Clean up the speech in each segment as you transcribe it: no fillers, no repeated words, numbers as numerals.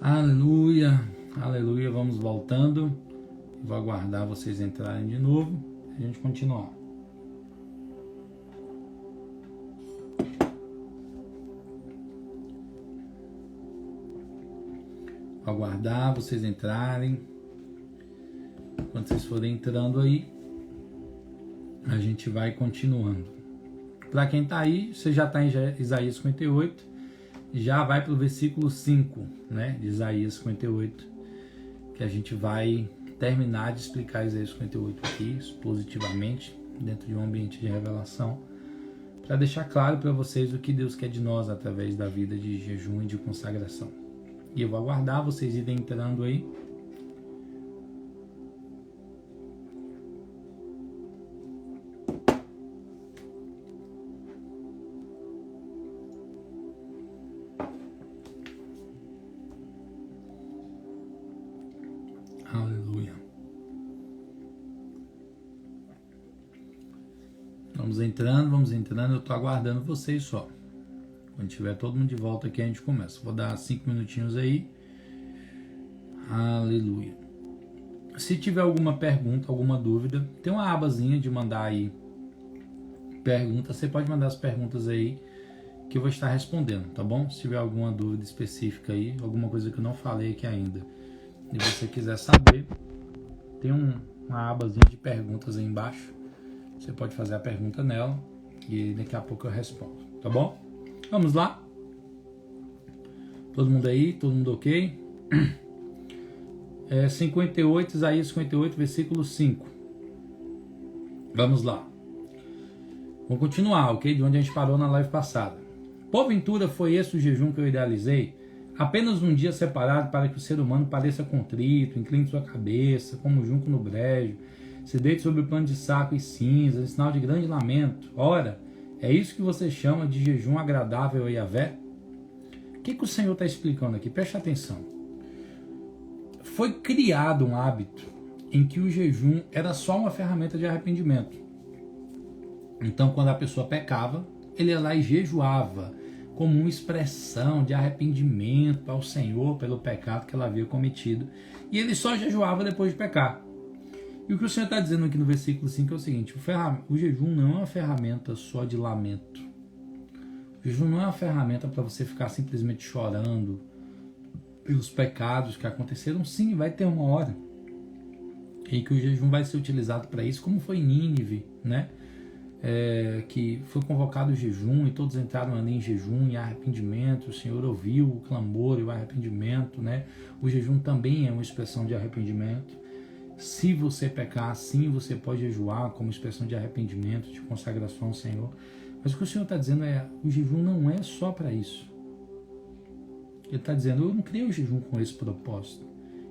Aleluia, aleluia, vamos voltando. Vou aguardar vocês entrarem de novo e a gente continuar. Vou aguardar vocês entrarem. Quando vocês forem entrando aí, a gente vai continuando. Para quem está aí, você já está em Isaías 58, já vai para o versículo 5, né, de Isaías 58, que a gente vai terminar de explicar Isaías 58 aqui, positivamente, dentro de um ambiente de revelação, para deixar claro para vocês o que Deus quer de nós através da vida de jejum e de consagração. E eu vou aguardar vocês irem entrando aí. Aleluia. Vamos entrando. Eu estou aguardando vocês só. Quando tiver todo mundo de volta aqui, a gente começa. Vou dar 5 minutinhos aí. Aleluia. Se tiver alguma pergunta, alguma dúvida, tem uma abazinha de mandar aí perguntas. Você pode mandar as perguntas aí que eu vou estar respondendo, tá bom? Se tiver alguma dúvida específica aí, alguma coisa que eu não falei aqui ainda, e você quiser saber, tem uma abazinha de perguntas aí embaixo. Você pode fazer a pergunta nela e daqui a pouco eu respondo, tá bom? Vamos lá? Todo mundo aí? Todo mundo ok? 58, Isaías 58, versículo 5. Vamos lá. Vamos continuar, ok? De onde a gente parou na live passada. Porventura foi esse o jejum que eu idealizei? Apenas um dia separado para que o ser humano pareça contrito, incline sua cabeça, como junco no brejo, se deite sobre o pano de saco e cinza, em sinal de grande lamento. Ora, é isso que você chama de jejum agradável a Yahvé? O que o Senhor está explicando aqui? Preste atenção. Foi criado um hábito em que o jejum era só uma ferramenta de arrependimento. Então, quando a pessoa pecava, ele ia lá e jejuava, como uma expressão de arrependimento ao Senhor pelo pecado que ela havia cometido. E ele só jejuava depois de pecar. E o que o Senhor está dizendo aqui no versículo 5 é o seguinte: o jejum não é uma ferramenta só de lamento. O jejum não é uma ferramenta para você ficar simplesmente chorando pelos pecados que aconteceram. Sim, vai ter uma hora em que o jejum vai ser utilizado para isso, como foi em Nínive, né? Que foi convocado o jejum e todos entraram ali em jejum e arrependimento. O Senhor ouviu o clamor e o arrependimento, né? O jejum também é uma expressão de arrependimento. Se você pecar, sim, você pode jejuar como expressão de arrependimento, de consagração ao Senhor. Mas o que o Senhor está dizendo o jejum não é só para isso. Ele está dizendo, eu não criei o jejum com esse propósito.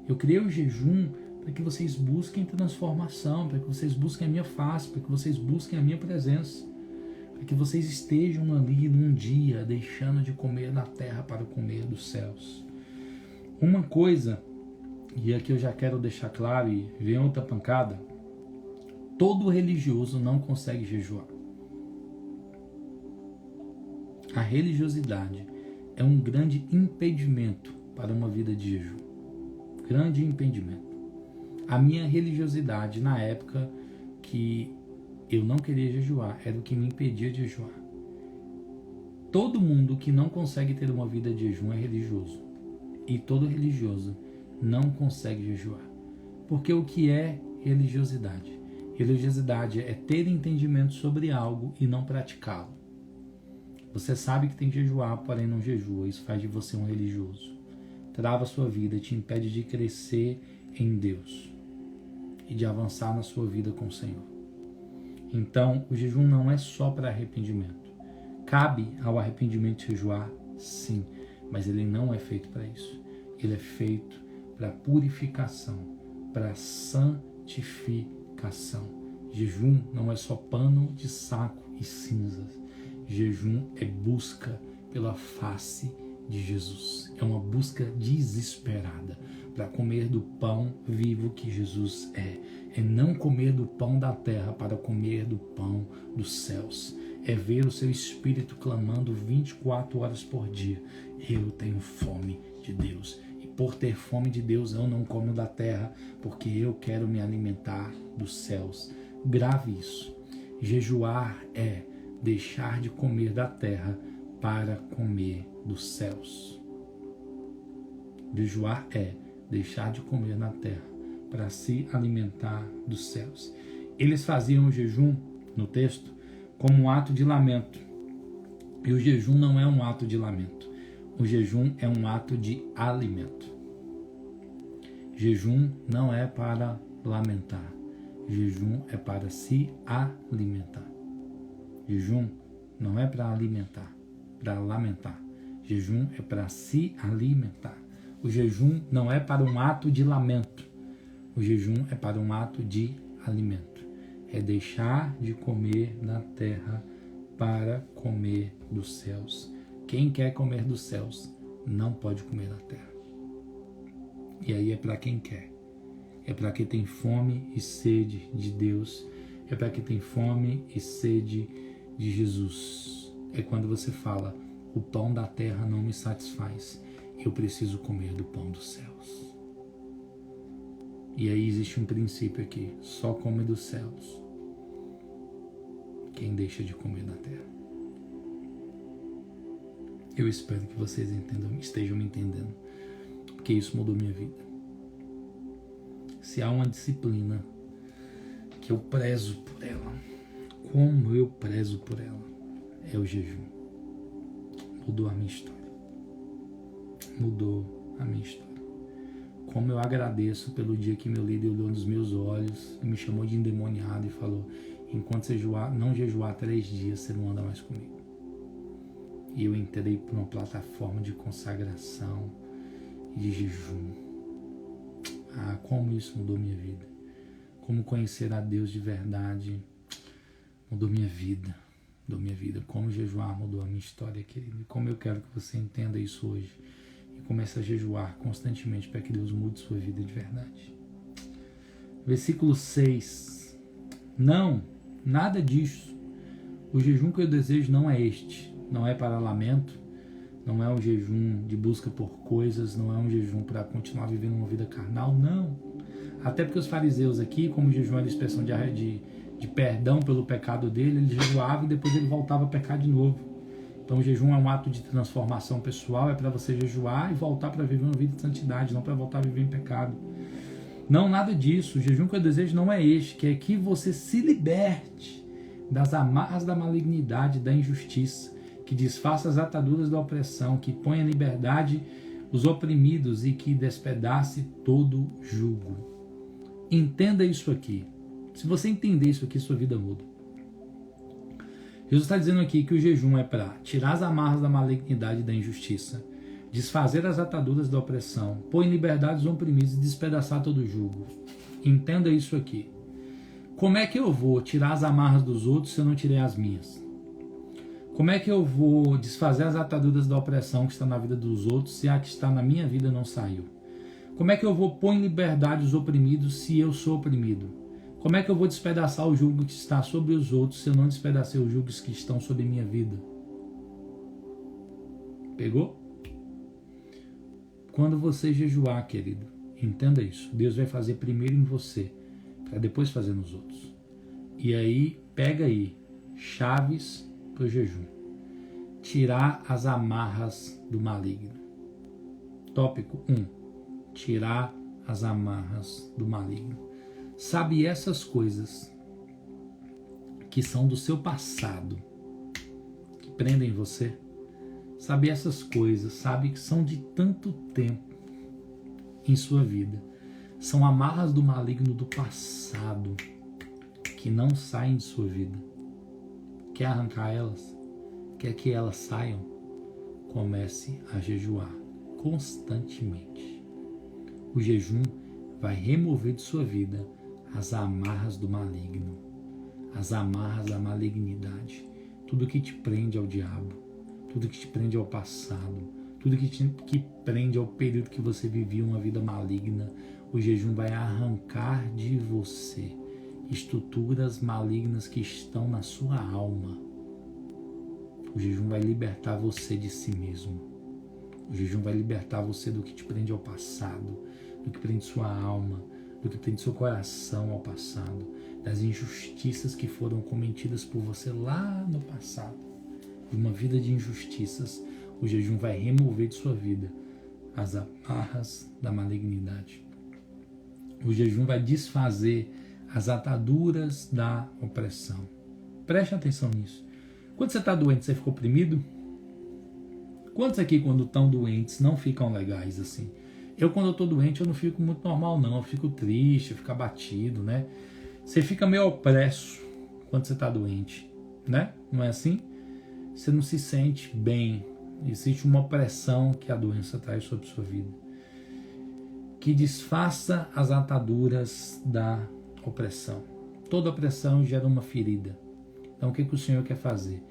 Eu criei o jejum para que vocês busquem transformação, para que vocês busquem a minha face, para que vocês busquem a minha presença, para que vocês estejam ali num dia deixando de comer da terra para comer dos céus. Uma coisa, e aqui eu já quero deixar claro e ver outra pancada: todo religioso não consegue jejuar. A religiosidade é um grande impedimento para uma vida de jejum. Grande impedimento. A minha religiosidade na época que eu não queria jejuar era o que me impedia de jejuar. Todo mundo que não consegue ter uma vida de jejum é religioso. E todo religioso não consegue jejuar. Porque o que é religiosidade? Religiosidade é ter entendimento sobre algo e não praticá-lo. Você sabe que tem que jejuar, porém não jejua. Isso faz de você um religioso. Trava a sua vida, te impede de crescer em Deus e de avançar na sua vida com o Senhor. Então, o jejum não é só para arrependimento. Cabe ao arrependimento jejuar, sim, mas ele não é feito para isso. Ele é feito para purificação, para santificação. Jejum não é só pano de saco e cinzas. Jejum é busca pela face de Jesus. É uma busca desesperada para comer do pão vivo que Jesus é. É não comer do pão da terra para comer do pão dos céus. É ver o seu espírito clamando 24 horas por dia: eu tenho fome de Deus e por ter fome de Deus, eu não como da terra, porque eu quero me alimentar dos céus. Grave isso. Jejuar é deixar de comer da terra para comer dos céus. Jejuar é deixar de comer na terra para se alimentar dos céus. Eles faziam o jejum, no texto, como um ato de lamento. E o jejum não é um ato de lamento. O jejum é um ato de alimento. Jejum não é para lamentar. Jejum é para se alimentar. Jejum não é para alimentar, para lamentar. Jejum é para se alimentar. O jejum não é para um ato de lamento. O jejum é para um ato de alimento. É deixar de comer na terra para comer dos céus. Quem quer comer dos céus não pode comer na terra. E aí é para quem quer. É para quem tem fome e sede de Deus. É para quem tem fome e sede de Jesus. É quando você fala: o pão da terra não me satisfaz. Eu preciso comer do pão dos céus. E aí existe um princípio aqui: só come dos céus quem deixa de comer da terra. Eu espero que vocês estejam me entendendo, porque isso mudou minha vida. Se há uma disciplina que eu prezo por ela, como eu prezo por ela, é o jejum. Mudou a minha história. Mudou a minha história. Como eu agradeço pelo dia que meu líder olhou nos meus olhos e me chamou de endemoniado e falou: enquanto você não jejuar 3 dias, você não anda mais comigo. E eu entrei por uma plataforma de consagração e de jejum. Como isso mudou minha vida. Como conhecer a Deus de verdade mudou minha vida. Mudou minha vida. Como jejuar mudou a minha história, querido. E como eu quero que você entenda isso hoje. E comece a jejuar constantemente para que Deus mude sua vida de verdade. Versículo 6. Não, nada disso. O jejum que eu desejo não é este. Não é para lamento. Não é um jejum de busca por coisas. Não é um jejum para continuar vivendo uma vida carnal. Não. Até porque os fariseus aqui, como o jejum era expressão de perdão pelo pecado dele, ele jejuava e depois ele voltava a pecar de novo. Então o jejum é um ato de transformação pessoal, é para você jejuar e voltar para viver uma vida de santidade, não para voltar a viver em pecado. Não, nada disso. O jejum que eu desejo não é este, que é que você se liberte das amarras da malignidade, da injustiça, que desfaça as ataduras da opressão, que ponha em liberdade os oprimidos e que despedace todo jugo. Entenda isso aqui. Se você entender isso aqui, sua vida muda. Jesus está dizendo aqui que o jejum é para tirar as amarras da malignidade e da injustiça, desfazer as ataduras da opressão, pôr em liberdade os oprimidos e despedaçar todo jugo. Entenda isso aqui. Como é que eu vou tirar as amarras dos outros se eu não tirei as minhas? Como é que eu vou desfazer as ataduras da opressão que está na vida dos outros se a que está na minha vida não saiu? Como é que eu vou pôr em liberdade os oprimidos se eu sou oprimido? Como é que eu vou despedaçar o jugo que está sobre os outros se eu não despedacei os jugos que estão sobre minha vida? Pegou? Quando você jejuar, querido, entenda isso. Deus vai fazer primeiro em você, para depois fazer nos outros. E aí, pega aí, chaves para o jejum. Tirar as amarras do maligno. Tópico 1. Tirar as amarras do maligno. Sabe essas coisas que são do seu passado, que prendem você? Sabe essas coisas, sabe que são de tanto tempo em sua vida. São amarras do maligno do passado que não saem de sua vida. Quer arrancar elas? Quer que elas saiam? Comece a jejuar constantemente. O jejum vai remover de sua vida as amarras do maligno, as amarras da malignidade, tudo que te prende ao diabo, tudo que te prende ao passado, tudo que prende ao período que você vivia uma vida maligna. O jejum vai arrancar de você estruturas malignas que estão na sua alma. O jejum vai libertar você de si mesmo. O jejum vai libertar você do que te prende ao passado, do que prende sua alma, do que prende seu coração ao passado, das injustiças que foram cometidas por você lá no passado. De uma vida de injustiças, o jejum vai remover de sua vida as amarras da malignidade. O jejum vai desfazer as ataduras da opressão. Preste atenção nisso. Quando você está doente, você fica oprimido? Quantos aqui, quando estão doentes, não ficam legais assim? Eu, quando eu estou doente, eu não fico muito normal, não. Eu fico triste, eu fico abatido, né? Você fica meio opresso quando você está doente, né? Não é assim? Você não se sente bem. Existe uma opressão que a doença traz sobre sua vida. Que desfaça as ataduras da opressão. Toda opressão gera uma ferida. Então, o que o Senhor quer fazer?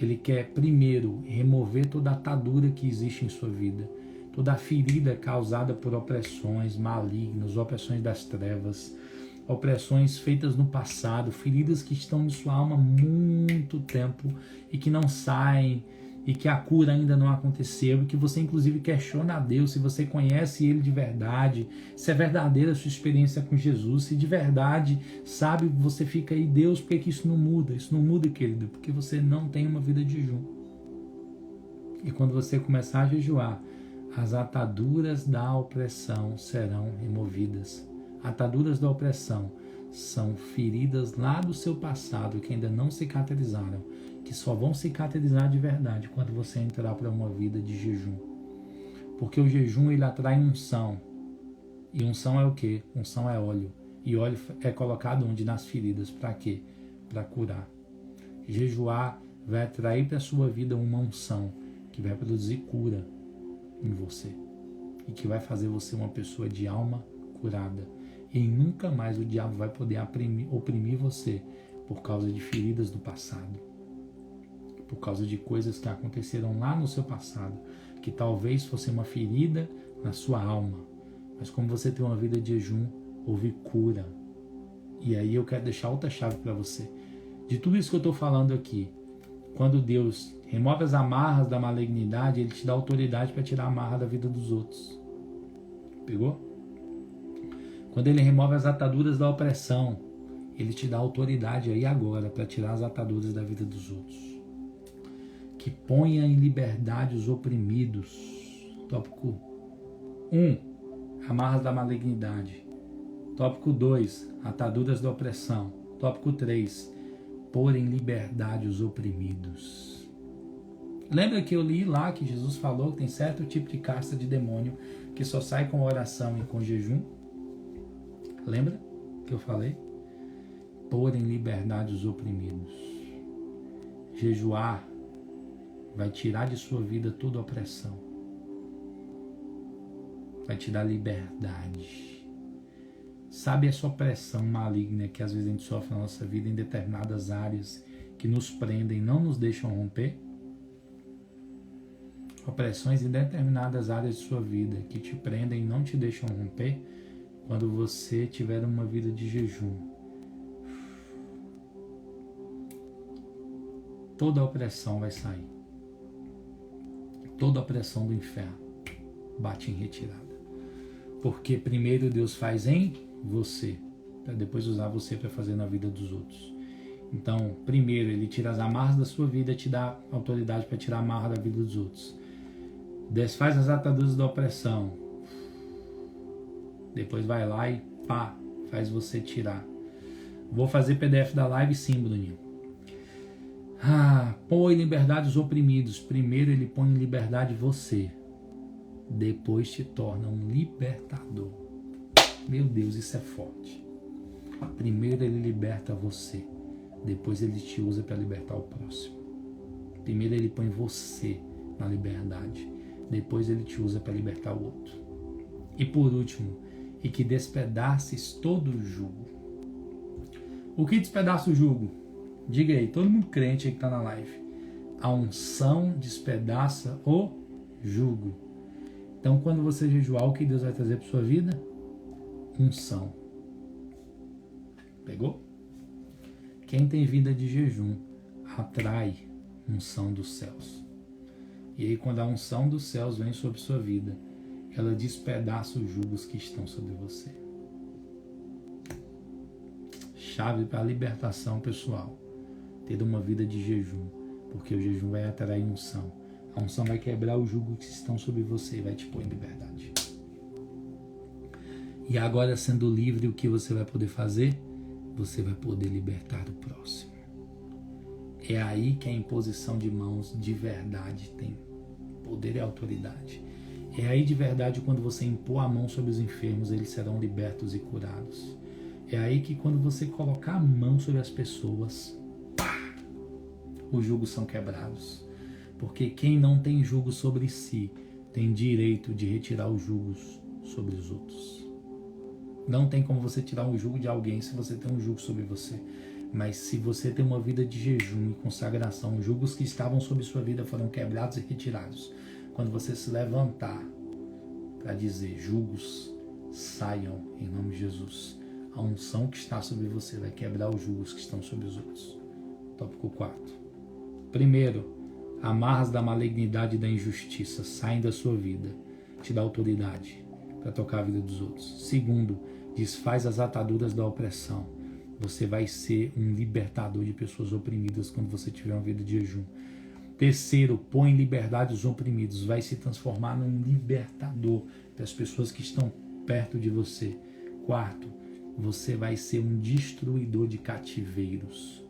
Ele quer, primeiro, remover toda a atadura que existe em sua vida, toda a ferida causada por opressões malignas, opressões das trevas, opressões feitas no passado, feridas que estão em sua alma há muito tempo e que não saem, e que a cura ainda não aconteceu, e que você inclusive questiona a Deus se você conhece Ele de verdade, se é verdadeira a sua experiência com Jesus, se de verdade, sabe, você fica aí, Deus, por que isso não muda? Isso não muda, querido, porque você não tem uma vida de jejum. E quando você começar a jejuar, as ataduras da opressão serão removidas. Ataduras da opressão são feridas lá do seu passado que ainda não cicatrizaram, que só vão cicatrizar de verdade quando você entrar para uma vida de jejum. Porque o jejum, ele atrai unção. E unção é o quê? Unção é óleo. E óleo é colocado onde? Nas feridas. Para quê? Para curar. Jejuar vai atrair para a sua vida uma unção que vai produzir cura em você. E que vai fazer você uma pessoa de alma curada. E nunca mais o diabo vai poder oprimir você por causa de feridas do passado. Por causa de coisas que aconteceram lá no seu passado, que talvez fosse uma ferida na sua alma. Mas como você tem uma vida de jejum, houve cura. E aí eu quero deixar outra chave para você. De tudo isso que eu estou falando aqui, quando Deus remove as amarras da malignidade, Ele te dá autoridade para tirar a amarra da vida dos outros. Pegou? Quando Ele remove as ataduras da opressão, Ele te dá autoridade aí agora para tirar as ataduras da vida dos outros. Que ponha em liberdade os oprimidos. Tópico 1. Amarras da malignidade. Tópico 2. Ataduras da opressão. Tópico 3. Pôr em liberdade os oprimidos. Lembra que eu li lá que Jesus falou que tem certo tipo de casta de demônio que só sai com oração e com jejum? Lembra que eu falei? Pôr em liberdade os oprimidos. Jejuar vai tirar de sua vida toda opressão. Vai te dar liberdade. Sabe essa opressão maligna que às vezes a gente sofre na nossa vida em determinadas áreas que nos prendem, não nos deixam romper? Opressões em determinadas áreas de sua vida que te prendem e não te deixam romper quando você tiver uma vida de jejum. Toda a opressão vai sair. Toda a opressão do inferno bate em retirada. Porque primeiro Deus faz em você, para depois usar você para fazer na vida dos outros. Então, primeiro Ele tira as amarras da sua vida, te dá autoridade para tirar a amarra da vida dos outros. Desfaz as ataduras da opressão. Depois vai lá e pá, faz você tirar. Vou fazer PDF da live sim, Bruninho. Põe em liberdade os oprimidos. Primeiro Ele põe em liberdade você. Depois te torna um libertador. Meu Deus, isso é forte. Primeiro Ele liberta você. Depois Ele te usa para libertar o próximo. Primeiro Ele põe você na liberdade. Depois Ele te usa para libertar o outro. E por último, e que despedaces todo o jugo. O que despedaça o jugo? Diga aí, todo mundo crente aí que está na live. A unção despedaça o jugo. Então, quando você jejuar, o que Deus vai trazer para sua vida? Unção. Pegou? Quem tem vida de jejum atrai unção dos céus. E aí, quando a unção dos céus vem sobre sua vida, ela despedaça os jugos que estão sobre você. Chave para a libertação pessoal. Ter uma vida de jejum, porque o jejum vai atrair unção. A unção vai quebrar os jugos que estão sobre você e vai te pôr em liberdade. E agora, sendo livre, o que você vai poder fazer? Você vai poder libertar o próximo. É aí que a imposição de mãos de verdade tem poder e autoridade. É aí de verdade quando você impor a mão sobre os enfermos, eles serão libertos e curados. É aí que quando você colocar a mão sobre as pessoas, pá, os jugos são quebrados. Porque quem não tem jugo sobre si, tem direito de retirar os jugos sobre os outros. Não tem como você tirar um jugo de alguém se você tem um jugo sobre você. Mas se você tem uma vida de jejum e consagração, os jugos que estavam sobre sua vida foram quebrados e retirados. Quando você se levantar para dizer, jugos saiam em nome de Jesus, a unção que está sobre você vai quebrar os jugos que estão sobre os outros. Tópico 4. Primeiro, amarras da malignidade e da injustiça saem da sua vida, te dá autoridade para tocar a vida dos outros. Segundo, desfaz as ataduras da opressão. Você vai ser um libertador de pessoas oprimidas quando você tiver uma vida de jejum. Terceiro, põe em liberdade os oprimidos. Vai se transformar num libertador das pessoas que estão perto de você. Quarto, você vai ser um destruidor de cativeiros.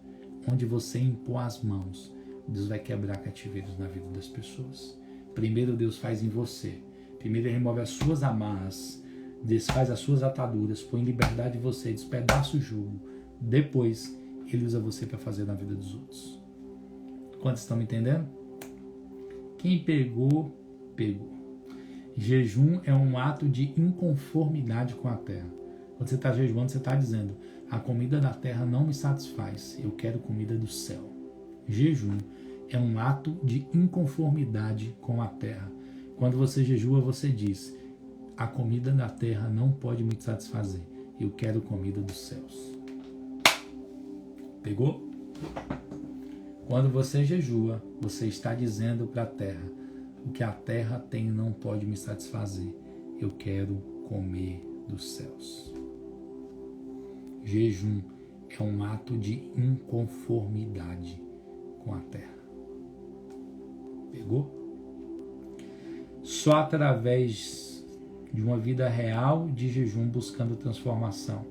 Onde você impor as mãos, Deus vai quebrar cativeiros na vida das pessoas. Primeiro Deus faz em você. Primeiro Ele remove as suas amarras, desfaz as suas ataduras, põe em liberdade você, despedaça o jugo. Depois, Ele usa você para fazer na vida dos outros. Quantos estão me entendendo? Quem pegou, pegou. Jejum é um ato de inconformidade com a terra. Quando você está jejuando, você está dizendo, a comida da terra não me satisfaz, eu quero comida do céu. Jejum é um ato de inconformidade com a terra. Quando você jejua, você diz, a comida da terra não pode me satisfazer, eu quero comida dos céus. Pegou? Quando você jejua, você está dizendo para a terra, o que a terra tem não pode me satisfazer, eu quero comer dos céus. Jejum é um ato de inconformidade com a terra. Pegou? Só através de uma vida real de jejum buscando transformação,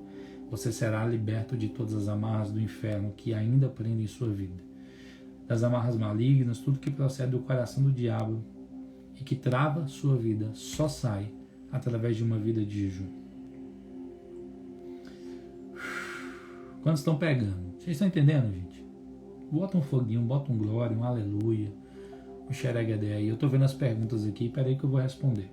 você será liberto de todas as amarras do inferno que ainda prendem sua vida. Das amarras malignas, tudo que procede do coração do diabo e que trava sua vida, só sai através de uma vida de jejum. Quantos estão pegando? Vocês estão entendendo, gente? Bota um foguinho, bota um glória, um aleluia, um xereguedé aí. Eu estou vendo as perguntas aqui, peraí que eu vou responder.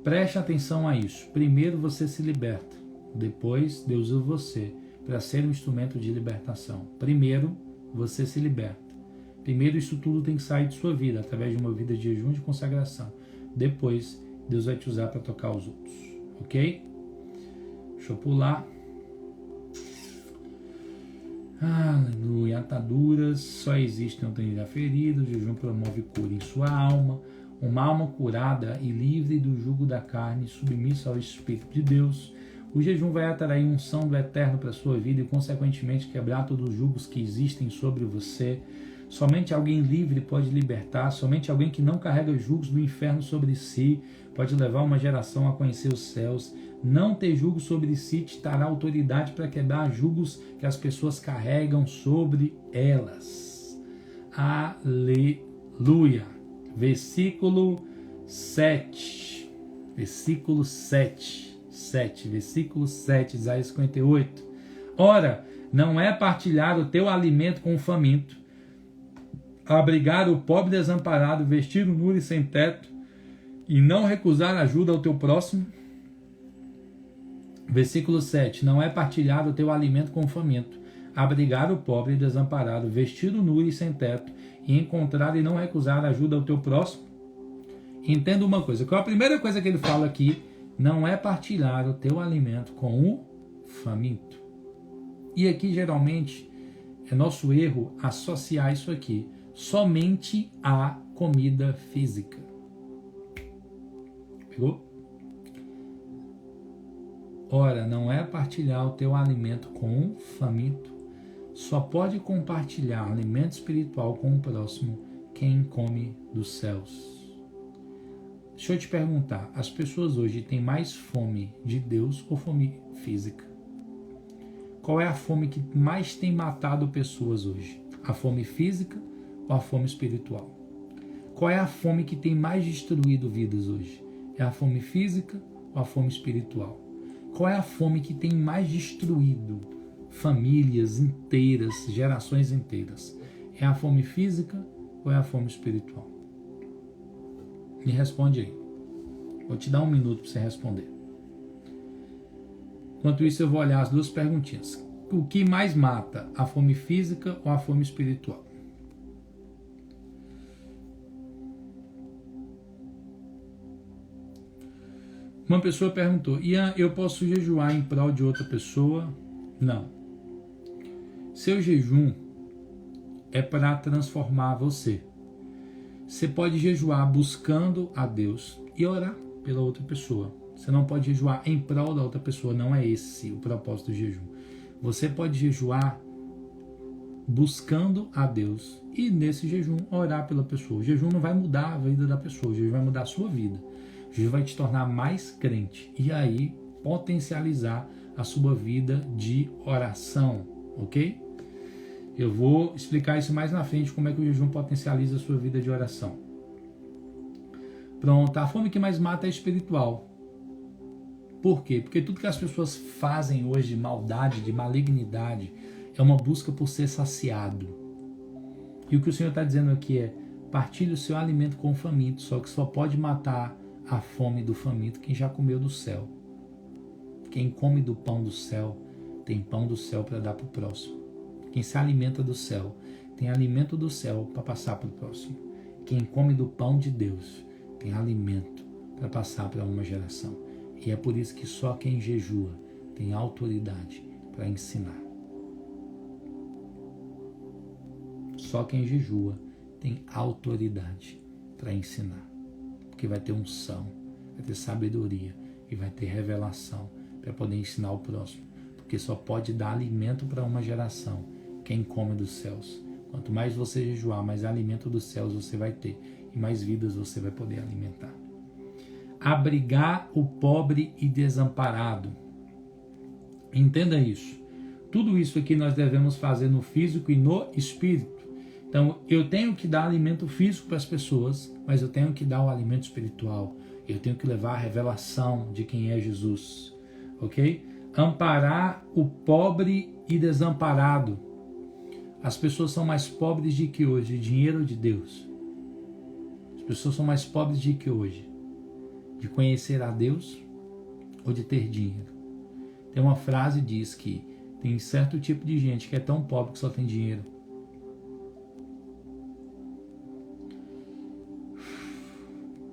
Preste atenção a isso. Primeiro você se liberta. Depois Deus usa você para ser um instrumento de libertação. Primeiro você se liberta. Primeiro isso tudo tem que sair de sua vida, através de uma vida de jejum e de consagração. Depois Deus vai te usar para tocar os outros. Ok? Deixa eu pular. Aleluia. Ataduras só existem onde tem ferido. O jejum promove cura em sua alma. Uma alma curada e livre do jugo da carne, submissa ao Espírito de Deus. O jejum vai atrair unção do Eterno para a sua vida e, consequentemente, quebrar todos os jugos que existem sobre você. Somente alguém livre pode libertar. Somente alguém que não carrega jugos do inferno sobre si pode levar uma geração a conhecer os céus. Não ter jugo sobre si te dará autoridade para quebrar jugos que as pessoas carregam sobre elas. Aleluia. Versículo 7. Versículo 7. Versículo 7, Isaías 58. Ora, não é partilhar o teu alimento com o faminto, abrigar o pobre desamparado, vestir o nu e sem teto, e não recusar ajuda ao teu próximo. Versículo 7. Não é partilhar o teu alimento com o faminto, abrigar o pobre desamparado, vestir o nu e sem teto, e encontrar e não recusar ajuda ao teu próximo. Entenda uma coisa, qual é a primeira coisa que ele fala aqui? Não é partilhar o teu alimento com o faminto. E aqui geralmente é nosso erro associar isso aqui somente à comida física. Pegou? Ora, não é partilhar o teu alimento com um faminto. Só pode compartilhar alimento espiritual com o próximo quem come dos céus. Deixa eu te perguntar, as pessoas hoje têm mais fome de Deus ou fome física? Qual é a fome que mais tem matado pessoas hoje? A fome física ou a fome espiritual? Qual é a fome que tem mais destruído vidas hoje? É a fome física ou a fome espiritual? Qual é a fome que tem mais destruído famílias inteiras, gerações inteiras? É a fome física ou é a fome espiritual? Me responde aí. Vou te dar um minuto para você responder. Enquanto isso, eu vou olhar as duas perguntinhas. O que mais mata, a fome física ou a fome espiritual? Uma pessoa perguntou, Ian, eu posso jejuar em prol de outra pessoa? Não. Seu jejum é para transformar você. Você pode jejuar buscando a Deus e orar pela outra pessoa. Você não pode jejuar em prol da outra pessoa, não é esse o propósito do jejum. Você pode jejuar buscando a Deus e nesse jejum orar pela pessoa. O jejum não vai mudar a vida da pessoa, o jejum vai mudar a sua vida. O jejum vai te tornar mais crente e aí potencializar a sua vida de oração, ok? Eu vou explicar isso mais na frente, como é que o jejum potencializa a sua vida de oração. Pronto, a fome que mais mata é espiritual. Por quê? Porque tudo que as pessoas fazem hoje de maldade, de malignidade, é uma busca por ser saciado. E o que o Senhor está dizendo aqui é, partilhe o seu alimento com o faminto, só que só pode matar a fome do faminto quem já comeu do céu. Quem come do pão do céu, tem pão do céu para dar para o próximo. Quem se alimenta do céu, tem alimento do céu para passar para o próximo. Quem come do pão de Deus, tem alimento para passar para uma geração. E é por isso que só quem jejua tem autoridade para ensinar. Só quem jejua tem autoridade para ensinar. Porque vai ter unção, vai ter sabedoria e vai ter revelação para poder ensinar o próximo. Porque só pode dar alimento para uma geração quem come dos céus. Quanto mais você jejuar, mais alimento dos céus você vai ter e mais vidas você vai poder alimentar. Abrigar o pobre e desamparado. Entenda isso. Tudo isso aqui nós devemos fazer no físico e no espírito. Então, eu tenho que dar alimento físico para as pessoas, mas eu tenho que dar o alimento espiritual. Eu tenho que levar a revelação de quem é Jesus. Ok? Amparar o pobre e desamparado. As pessoas são mais pobres de que hoje? De dinheiro ou de Deus? As pessoas são mais pobres de que hoje? De conhecer a Deus ou de ter dinheiro? Tem uma frase que diz que tem certo tipo de gente que é tão pobre que só tem dinheiro.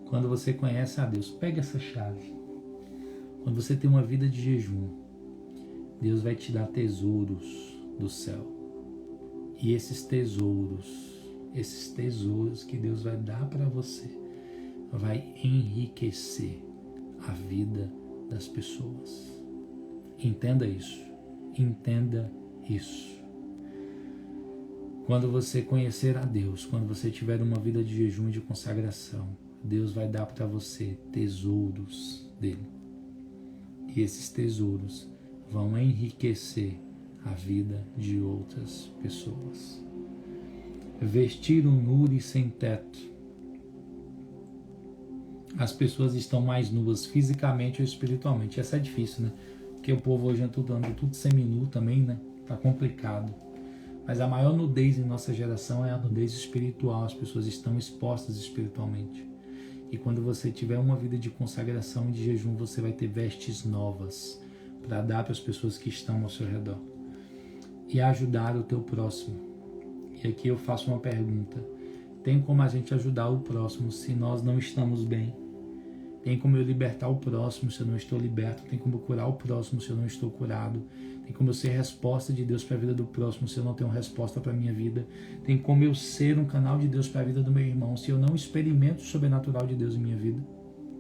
Quando você conhece a Deus, pega essa chave. Quando você tem uma vida de jejum, Deus vai te dar tesouros do céu. E esses tesouros que Deus vai dar para você, vai enriquecer a vida das pessoas. Entenda isso. Entenda isso. Quando você conhecer a Deus, quando você tiver uma vida de jejum e de consagração, Deus vai dar para você tesouros dele. E esses tesouros vão enriquecer a vida de outras pessoas. Vestir um nu e sem teto. As pessoas estão mais nuas fisicamente ou espiritualmente. Essa é difícil, né? Porque o povo hoje anda tudo seminu também, né? Tá complicado. Mas a maior nudez em nossa geração é a nudez espiritual. As pessoas estão expostas espiritualmente. E quando você tiver uma vida de consagração e de jejum, você vai ter vestes novas para dar para as pessoas que estão ao seu redor. E ajudar o teu próximo. E aqui eu faço uma pergunta. Tem como a gente ajudar o próximo se nós não estamos bem? Tem como eu libertar o próximo se eu não estou liberto. Tem como eu curar o próximo se eu não estou curado. Tem como eu ser resposta de Deus para a vida do próximo se eu não tenho resposta para a minha vida. Tem como eu ser um canal de Deus para a vida do meu irmão se eu não experimento o sobrenatural de Deus em minha vida.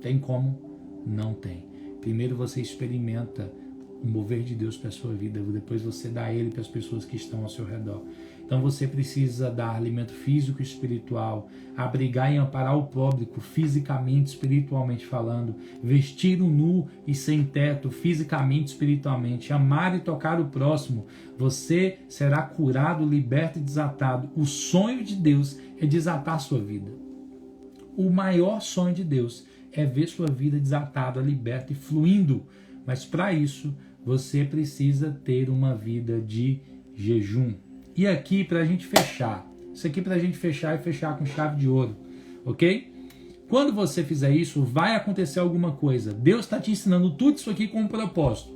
Tem como? Não tem. Primeiro você experimenta o mover de Deus para a sua vida, depois você dá ele para as pessoas que estão ao seu redor. Então você precisa dar alimento físico e espiritual, abrigar e amparar o público, fisicamente, espiritualmente falando, vestir o nu e sem teto, fisicamente, espiritualmente, amar e tocar o próximo. Você será curado, liberto e desatado. O sonho de Deus é desatar a sua vida. O maior sonho de Deus é ver sua vida desatada, liberta e fluindo. Mas para isso, você precisa ter uma vida de jejum. E aqui, para a gente fechar, isso aqui para a gente fechar e fechar com chave de ouro, ok? Quando você fizer isso, vai acontecer alguma coisa. Deus está te ensinando tudo isso aqui com um propósito.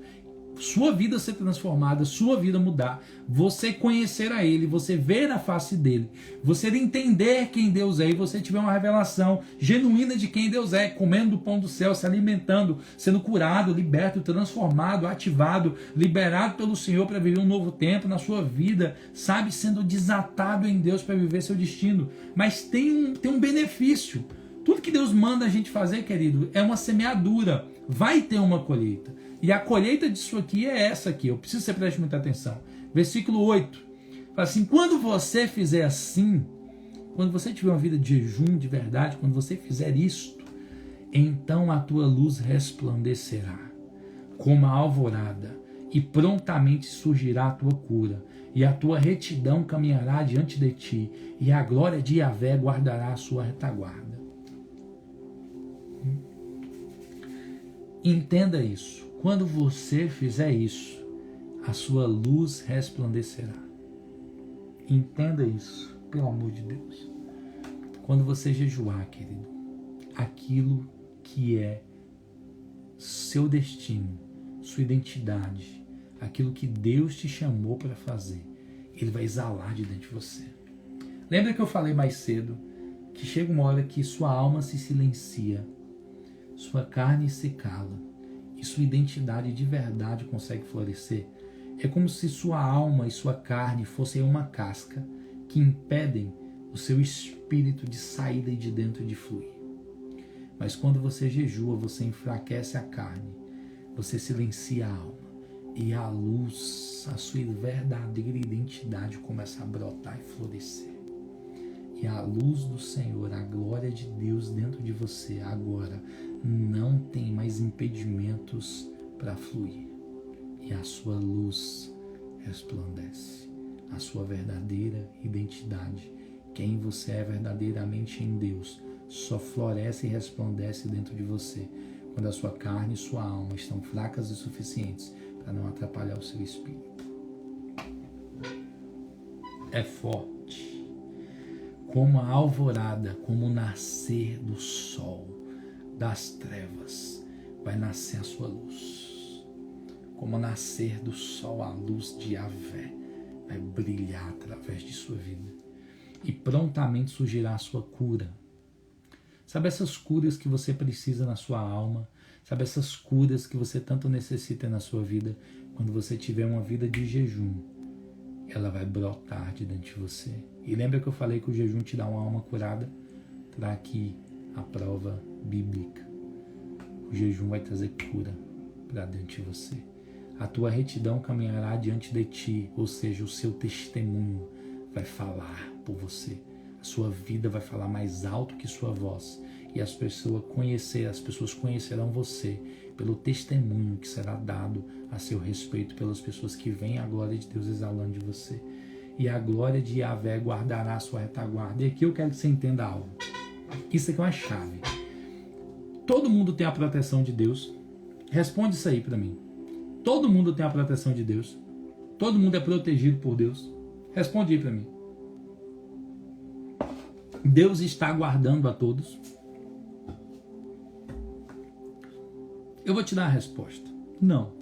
Sua vida ser transformada, sua vida mudar, você conhecer a Ele, você ver a face dEle, você entender quem Deus é e você tiver uma revelação genuína de quem Deus é, comendo do pão do céu, se alimentando, sendo curado, liberto, transformado, ativado, liberado pelo Senhor para viver um novo tempo na sua vida, sabe, sendo desatado em Deus para viver seu destino. Mas tem um benefício. Tudo que Deus manda a gente fazer, querido, é uma semeadura. Vai ter uma colheita. E a colheita disso aqui é essa aqui. Eu preciso que você preste muita atenção. Versículo 8. Fala assim, quando você fizer assim, quando você tiver uma vida de jejum de verdade, quando você fizer isto, então a tua luz resplandecerá como a alvorada, e prontamente surgirá a tua cura, e a tua retidão caminhará diante de ti, e a glória de Yahvé guardará a sua retaguarda. Entenda isso. Quando você fizer isso, a sua luz resplandecerá. Entenda isso, pelo amor de Deus. Quando você jejuar, querido, aquilo que é seu destino, sua identidade, aquilo que Deus te chamou para fazer, Ele vai exalar de dentro de você. Lembra que eu falei mais cedo que chega uma hora que sua alma se silencia, sua carne se cala, e sua identidade de verdade consegue florescer? É como se sua alma e sua carne fossem uma casca que impedem o seu espírito de saída e de dentro de fluir. Mas quando você jejua, você enfraquece a carne, você silencia a alma, e a luz, a sua verdadeira identidade começa a brotar e florescer. E a luz do Senhor, a glória de Deus dentro de você agora não tem mais impedimentos para fluir. E a sua luz resplandece. A sua verdadeira identidade, quem você é verdadeiramente em Deus, só floresce e resplandece dentro de você quando a sua carne e sua alma estão fracas o suficientes para não atrapalhar o seu espírito. É forte. Como a alvorada, como o nascer do sol das trevas, vai nascer a sua luz. Como o nascer do sol, a luz de Yahvé vai brilhar através de sua vida. E prontamente surgirá a sua cura. Sabe essas curas que você precisa na sua alma? Sabe essas curas que você tanto necessita na sua vida? Quando você tiver uma vida de jejum, ela vai brotar de dentro de você. E lembra que eu falei que o jejum te dá uma alma curada? Traga aqui a prova bíblica. O jejum vai trazer cura para dentro de você. A tua retidão caminhará diante de ti, ou seja, o seu testemunho vai falar por você. A sua vida vai falar mais alto que sua voz. E as pessoas conhecerão você pelo testemunho que será dado a seu respeito pelas pessoas que veem a glória de Deus exalando de você. E a glória de Yahvé guardará a sua retaguarda. E aqui eu quero que você entenda algo. Isso aqui é uma chave. Todo mundo tem a proteção de Deus. Responde isso aí para mim. Todo mundo tem a proteção de Deus. Todo mundo é protegido por Deus. Responde aí para mim. Deus está guardando a todos? Eu vou te dar a resposta. Não.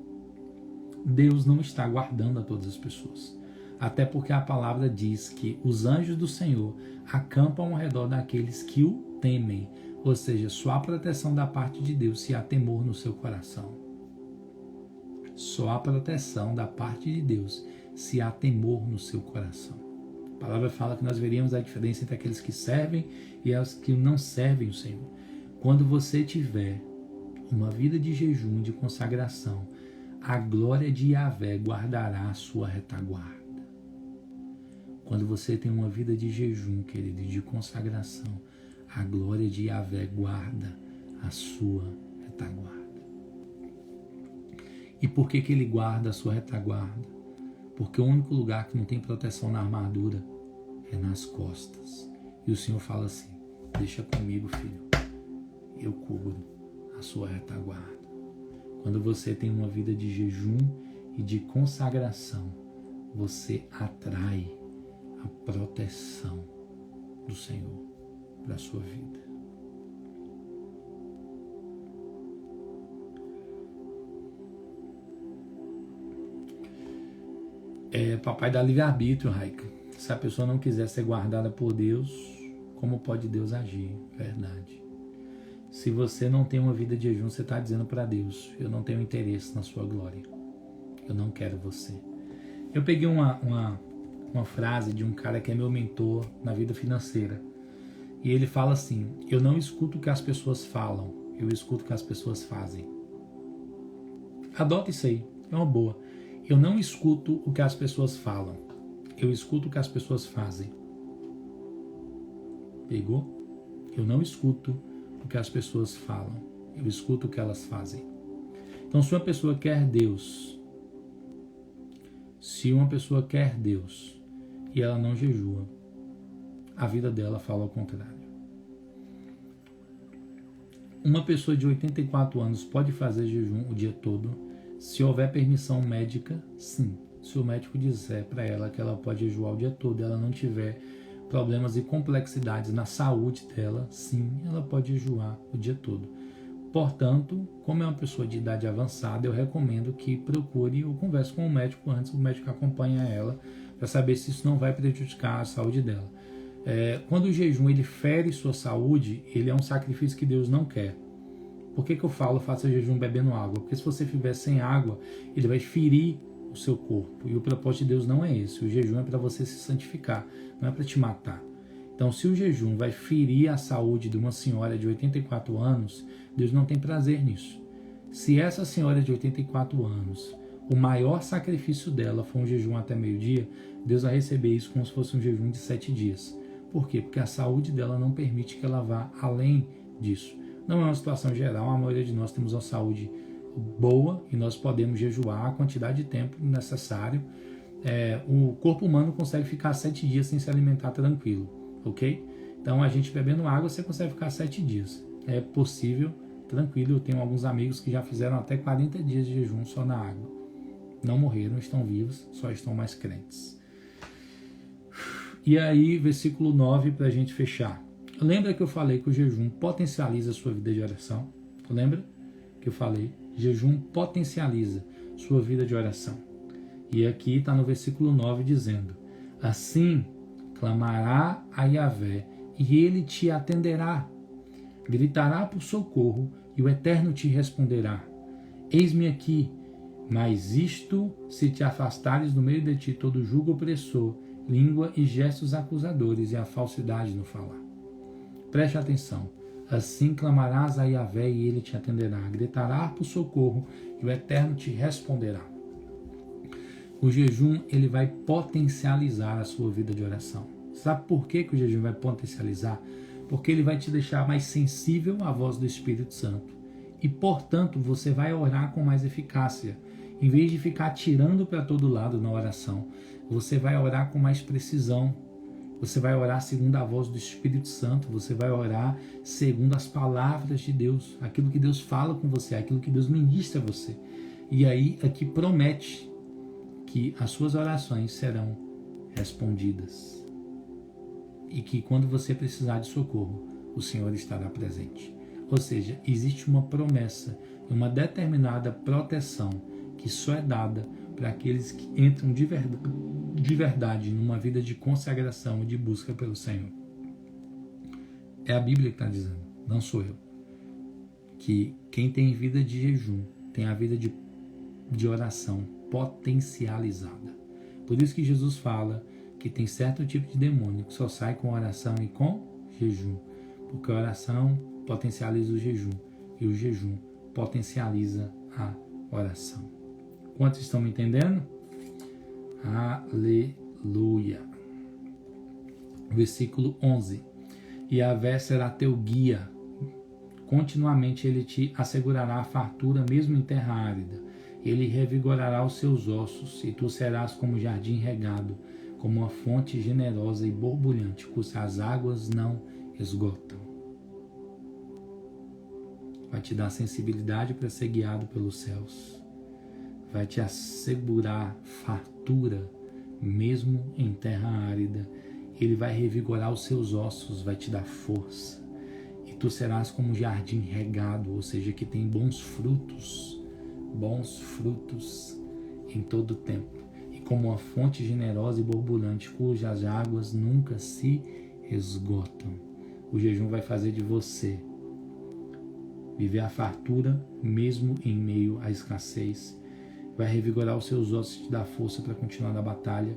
Deus não está guardando a todas as pessoas. Até porque a palavra diz que os anjos do Senhor acampam ao redor daqueles que o temem, Ou seja, só há proteção da parte de Deus se há temor no seu coração. Só há proteção da parte de Deus se há temor no seu coração. A palavra fala que nós veríamos a diferença entre aqueles que servem e os que não servem o Senhor. Quando você tiver uma vida de jejum, de consagração, a glória de Yahvé guardará a sua retaguarda. Quando você tem uma vida de jejum, querido, de consagração, a glória de Yahvé guarda a sua retaguarda. E por que ele guarda a sua retaguarda? Porque o único lugar que não tem proteção na armadura é nas costas. E o Senhor fala assim: deixa comigo, filho, eu cubro a sua retaguarda. Quando você tem uma vida de jejum e de consagração, você atrai a proteção do Senhor para a sua vida. Papai dá livre-arbítrio, Raika. Se a pessoa não quiser ser guardada por Deus, como pode Deus agir? Verdade. Se você não tem uma vida de jejum, você está dizendo para Deus: eu não tenho interesse na sua glória. Eu não quero você. Eu peguei uma frase de um cara que é meu mentor na vida financeira. E ele fala assim: eu não escuto o que as pessoas falam, eu escuto o que as pessoas fazem. Adota isso aí, é uma boa. Eu não escuto o que as pessoas falam, eu escuto o que as pessoas fazem. Pegou? Eu não escuto o que as pessoas falam, eu escuto o que elas fazem. Então, se uma pessoa quer Deus e ela não jejua, a vida dela fala ao contrário. Uma pessoa de 84 anos pode fazer jejum o dia todo se houver permissão médica, sim. Se o médico disser para ela que ela pode jejuar o dia todo e ela não tiver problemas e complexidades na saúde dela, sim, ela pode jejuar o dia todo. Portanto, como é uma pessoa de idade avançada, eu recomendo que procure ou converse com o médico antes, o médico acompanha ela para saber se isso não vai prejudicar a saúde dela. Quando o jejum ele fere sua saúde, ele é um sacrifício que Deus não quer. Por que eu falo faça jejum bebendo água? Porque se você fizer sem água, ele vai ferir o seu corpo. E o propósito de Deus não é esse. O jejum é para você se santificar, não é para te matar. Então, se o jejum vai ferir a saúde de uma senhora de 84 anos, Deus não tem prazer nisso. Se essa senhora de 84 anos, o maior sacrifício dela for um jejum até meio-dia, Deus vai receber isso como se fosse um jejum de 7 dias. Por quê? Porque a saúde dela não permite que ela vá além disso. Não é uma situação geral, a maioria de nós temos uma saúde boa e nós podemos jejuar a quantidade de tempo necessário. O corpo humano consegue ficar 7 dias sem se alimentar tranquilo, ok? Então a gente bebendo água, você consegue ficar 7 dias. É possível, tranquilo. Eu tenho alguns amigos que já fizeram até 40 dias de jejum só na água. Não morreram, estão vivos, só estão mais crentes. E aí, versículo 9 para a gente fechar. Lembra que eu falei que o jejum potencializa a sua vida de oração? Lembra que eu falei? Jejum potencializa sua vida de oração. E aqui está no versículo 9 dizendo: assim clamará a Yahvé e ele te atenderá. Gritará por socorro e o Eterno te responderá. Eis-me aqui, mas isto se te afastares do meio de ti todo jugo opressor, língua e gestos acusadores e a falsidade no falar. Preste atenção. Assim clamarás a Yahvé e ele te atenderá. Gritará por socorro e o Eterno te responderá. O jejum ele vai potencializar a sua vida de oração. Sabe por que o jejum vai potencializar? Porque ele vai te deixar mais sensível à voz do Espírito Santo. E, portanto, você vai orar com mais eficácia. Em vez de ficar atirando para todo lado na oração, você vai orar com mais precisão. Você vai orar segundo a voz do Espírito Santo. Você vai orar segundo as palavras de Deus. Aquilo que Deus fala com você, aquilo que Deus ministra a você. E aí, aqui promete que as suas orações serão respondidas. E que quando você precisar de socorro, o Senhor estará presente. Ou seja, existe uma promessa, uma determinada proteção que só é dada para aqueles que entram de verdade numa vida de consagração e de busca pelo Senhor. É a Bíblia que está dizendo, não sou eu, que quem tem vida de jejum tem a vida de oração potencializada. Por isso que Jesus fala que tem certo tipo de demônio que só sai com oração e com jejum, porque a oração potencializa o jejum e o jejum potencializa a oração. Quantos estão me entendendo? Aleluia. Versículo 11. Yahvé será teu guia. Continuamente ele te assegurará a fartura mesmo em terra árida. Ele revigorará os seus ossos, e tu serás como jardim regado, como uma fonte generosa e borbulhante, cujas águas não esgotam. Vai te dar sensibilidade para ser guiado pelos céus. Vai te assegurar fartura, mesmo em terra árida. Ele vai revigorar os seus ossos, vai te dar força. E tu serás como um jardim regado, ou seja, que tem bons frutos em todo o tempo. E como uma fonte generosa e borbulhante, cujas águas nunca se esgotam. O jejum vai fazer de você viver a fartura, mesmo em meio à escassez. Vai revigorar os seus ossos e te dar força para continuar na batalha.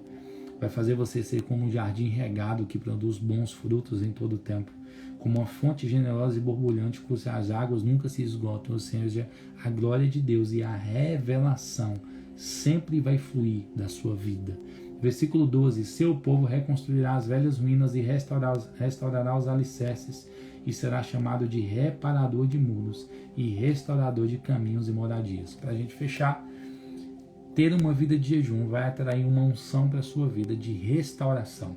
Vai fazer você ser como um jardim regado que produz bons frutos em todo o tempo. Como uma fonte generosa e borbulhante cujas águas nunca se esgotam. Ou seja, a glória de Deus e a revelação sempre vai fluir da sua vida. Versículo 12. Seu povo reconstruirá as velhas ruínas e restaurará os alicerces, e será chamado de reparador de muros e restaurador de caminhos e moradias. Para a gente fechar, ter uma vida de jejum vai atrair uma unção para a sua vida de restauração.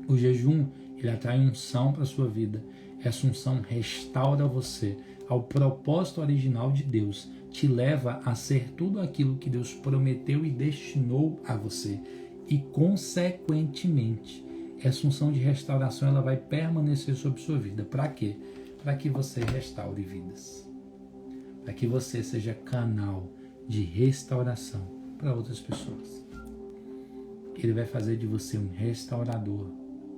O jejum, ele atrai unção para a sua vida. Essa unção restaura você ao propósito original de Deus, te leva a ser tudo aquilo que Deus prometeu e destinou a você. E, consequentemente, essa unção de restauração ela vai permanecer sobre sua vida. Para quê? Para que você restaure vidas. Para que você seja canal de restauração para outras pessoas. Ele vai fazer de você um restaurador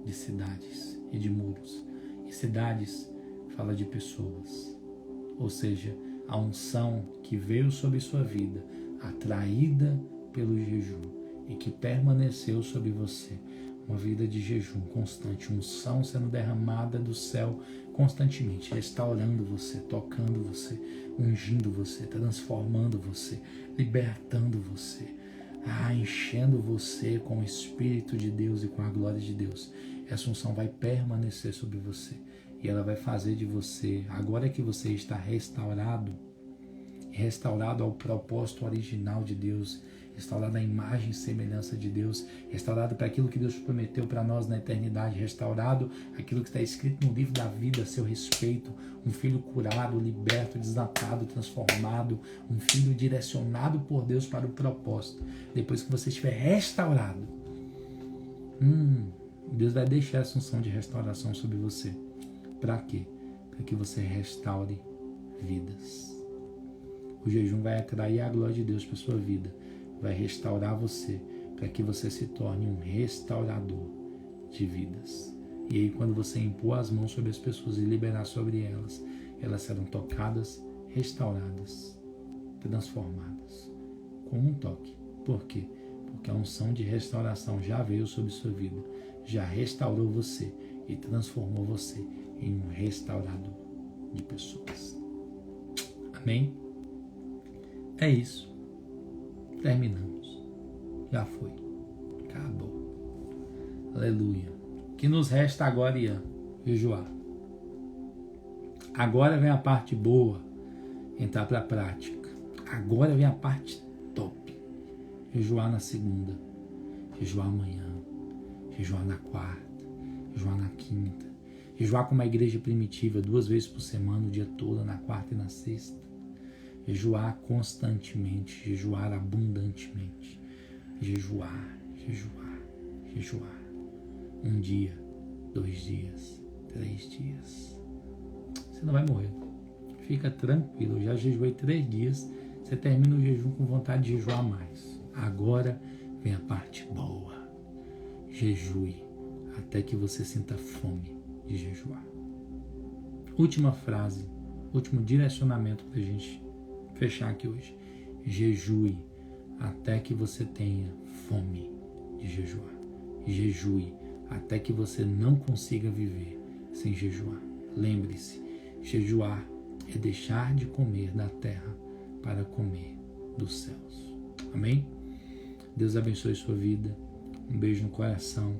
de cidades e de muros. E cidades fala de pessoas. Ou seja, a unção que veio sobre sua vida, atraída pelo jejum e que permaneceu sobre você. Uma vida de jejum constante, unção sendo derramada do céu constantemente, restaurando você, tocando você, ungindo você, transformando você, libertando você, enchendo você com o Espírito de Deus e com a glória de Deus. Essa unção vai permanecer sobre você e ela vai fazer de você, agora que você está restaurado ao propósito original de Deus, restaurado à imagem e semelhança de Deus, restaurado para aquilo que Deus prometeu para nós na eternidade, restaurado aquilo que está escrito no livro da vida a seu respeito, um filho curado, liberto, desatado, transformado, um filho direcionado por Deus para o propósito. Depois que você estiver restaurado, Deus vai deixar essa unção de restauração sobre você. Para quê? Para que você restaure vidas. O jejum vai atrair a glória de Deus para a sua vida. Vai restaurar você, para que você se torne um restaurador de vidas. E aí, quando você impor as mãos sobre as pessoas e liberar sobre elas, elas serão tocadas, restauradas, transformadas, com um toque. Por quê? Porque a unção de restauração já veio sobre sua vida, já restaurou você e transformou você em um restaurador de pessoas. Amém? É isso. Terminamos. Já foi. Acabou. Aleluia. O que nos resta agora, Ian? Jejuar. Agora vem a parte boa. Entrar para a prática. Agora vem a parte top. Jejuar na segunda. Jejuar amanhã. Jejuar na quarta. Jejuar na quinta. Jejuar como a igreja primitiva, 2 vezes por semana, o dia todo, na quarta e na sexta. Jejuar constantemente, jejuar abundantemente, jejuar. 1 dia, 2 dias, 3 dias. Você não vai morrer. Fica tranquilo, eu já jejuei 3 dias, você termina o jejum com vontade de jejuar mais. Agora vem a parte boa. Jejue até que você sinta fome de jejuar. Última frase, último direcionamento para a gente fechar aqui hoje. Jejue até que você tenha fome de jejuar. Jejue até que você não consiga viver sem jejuar. Lembre-se, jejuar é deixar de comer da terra para comer dos céus. Amém? Deus abençoe sua vida. Um beijo no coração.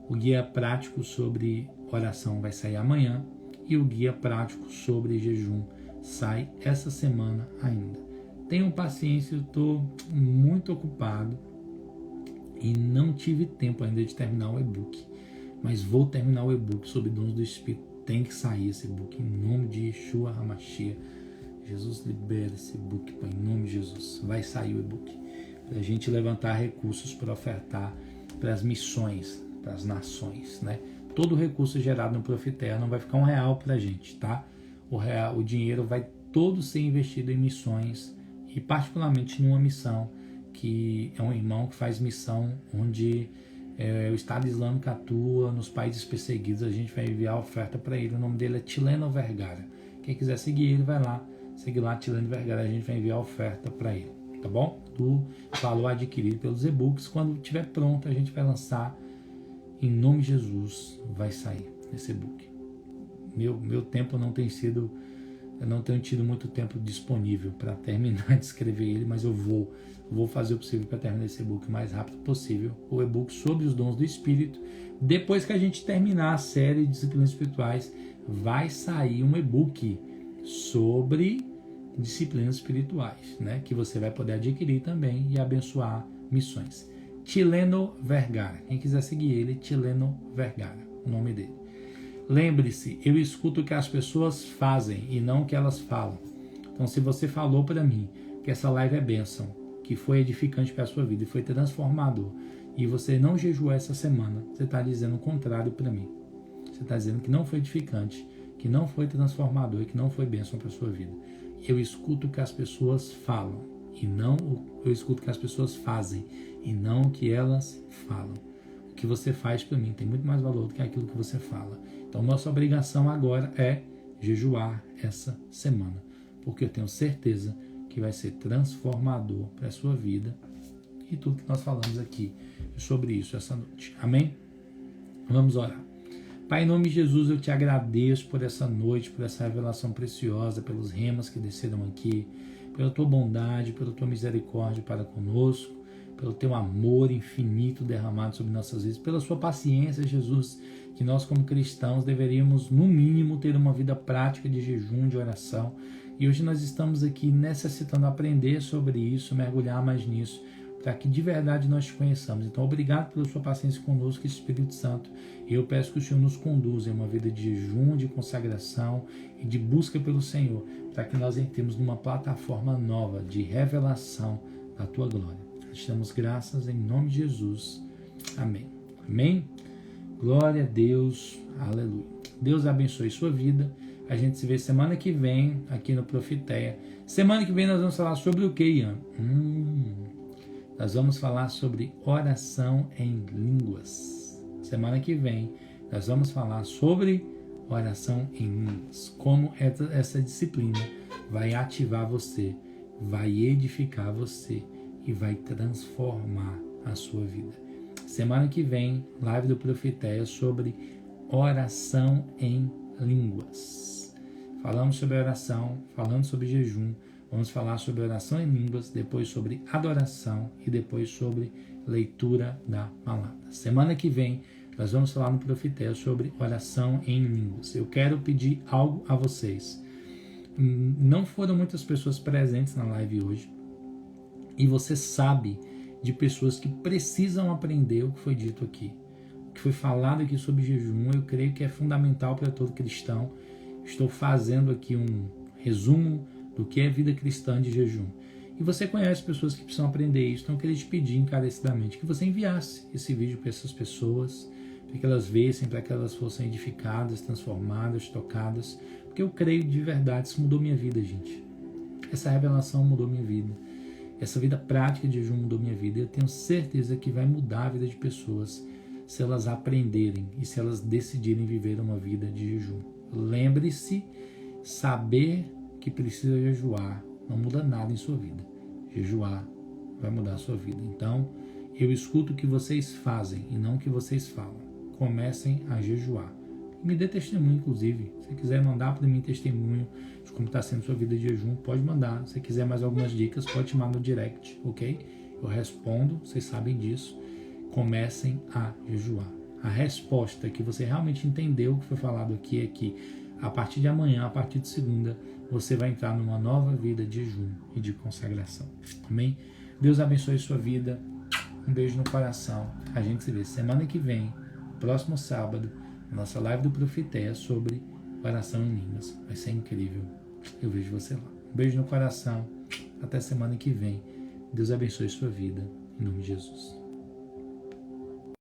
O guia prático sobre oração vai sair amanhã e o guia prático sobre jejum sai essa semana ainda. Tenham paciência, eu estou muito ocupado e não tive tempo ainda de terminar o e-book, mas vou terminar o e-book sobre dons do Espírito. Tem que sair esse e-book em nome de Yeshua HaMashiach. Jesus, libera esse e-book, Pai, em nome de Jesus. Vai sair o e-book para a gente levantar recursos para ofertar para as missões, para as nações, né? Todo o recurso gerado no Profeteia não vai ficar R$1 para a gente, tá? O dinheiro vai todo ser investido em missões e particularmente numa missão que é um irmão que faz missão onde o Estado Islâmico atua nos países perseguidos. A gente vai enviar oferta para ele. O nome dele é Tileno Vergara. Quem quiser seguir ele, vai lá, segue lá Tileno Vergara. A gente vai enviar oferta para ele, tá bom? Do valor adquirido pelos e-books. Quando estiver pronto, a gente vai lançar. Em nome de Jesus, vai sair esse e-book. Meu tempo não tem sido, eu não tenho tido muito tempo disponível para terminar de escrever ele, mas eu vou fazer o possível para terminar esse e-book o mais rápido possível. O e-book sobre os dons do Espírito. Depois que a gente terminar a série de disciplinas espirituais, vai sair um e-book sobre disciplinas espirituais, né? Que você vai poder adquirir também e abençoar missões. Tileno Vergara. Quem quiser seguir ele, Tileno Vergara, o nome dele. Lembre-se, eu escuto o que as pessoas fazem e não o que elas falam. Então, se você falou para mim que essa live é bênção, que foi edificante para a sua vida e foi transformador, e você não jejuou essa semana, você está dizendo o contrário para mim. Você está dizendo que não foi edificante, que não foi transformador e que não foi bênção para a sua vida. Eu escuto o que as pessoas falam e não eu escuto o que as pessoas fazem e não o que elas falam. O que você faz para mim tem muito mais valor do que aquilo que você fala. Então, nossa obrigação agora é jejuar essa semana, porque eu tenho certeza que vai ser transformador para a sua vida e tudo que nós falamos aqui sobre isso essa noite. Amém? Vamos orar. Pai, em nome de Jesus, eu te agradeço por essa noite, por essa revelação preciosa, pelos remas que desceram aqui, pela tua bondade, pela tua misericórdia para conosco, pelo teu amor infinito derramado sobre nossas vidas, pela sua paciência, Jesus, que nós como cristãos deveríamos, no mínimo, ter uma vida prática de jejum, de oração. E hoje nós estamos aqui necessitando aprender sobre isso, mergulhar mais nisso, para que de verdade nós te conheçamos. Então, obrigado pela sua paciência conosco, Espírito Santo. E eu peço que o Senhor nos conduza em uma vida de jejum, de consagração e de busca pelo Senhor, para que nós entremos numa plataforma nova de revelação da tua glória. Nós te damos graças em nome de Jesus. Amém. Amém? Glória a Deus. Aleluia. Deus abençoe sua vida. A gente se vê semana que vem aqui no Profeteia. Semana que vem nós vamos falar sobre o que, Ian? Nós vamos falar sobre oração em línguas. Semana que vem nós vamos falar sobre oração em línguas. Como essa disciplina vai ativar você, vai edificar você e vai transformar a sua vida. Semana que vem, live do Profeteia sobre oração em línguas. Falamos sobre oração, falando sobre jejum, vamos falar sobre oração em línguas, depois sobre adoração e depois sobre leitura da palavra. Semana que vem, nós vamos falar no Profeteia sobre oração em línguas. Eu quero pedir algo a vocês. Não foram muitas pessoas presentes na live hoje e você sabe de pessoas que precisam aprender o que foi dito aqui. O que foi falado aqui sobre jejum, eu creio que é fundamental para todo cristão. Estou fazendo aqui um resumo do que é vida cristã de jejum. E você conhece pessoas que precisam aprender isso, então eu queria te pedir encarecidamente que você enviasse esse vídeo para essas pessoas, para que elas vissem, para que elas fossem edificadas, transformadas, tocadas, porque eu creio de verdade, isso mudou minha vida, gente. Essa revelação mudou minha vida. Essa vida prática de jejum mudou minha vida. Eu tenho certeza que vai mudar a vida de pessoas se elas aprenderem e se elas decidirem viver uma vida de jejum. Lembre-se, saber que precisa jejuar não muda nada em sua vida. Jejuar vai mudar a sua vida. Então, eu escuto o que vocês fazem e não o que vocês falam. Comecem a jejuar. Me dê testemunho, inclusive. Se quiser mandar para mim testemunho de como está sendo sua vida de jejum, pode mandar. Se quiser mais algumas dicas, pode chamar no direct, ok? Eu respondo, vocês sabem disso. Comecem a jejuar. A resposta que você realmente entendeu o que foi falado aqui é que a partir de amanhã, a partir de segunda, você vai entrar numa nova vida de jejum e de consagração. Amém? Deus abençoe sua vida. Um beijo no coração. A gente se vê semana que vem, próximo sábado, nossa live do Profeteia sobre oração em línguas. Vai ser incrível. Eu vejo você lá. Um beijo no coração. Até semana que vem. Deus abençoe sua vida. Em nome de Jesus.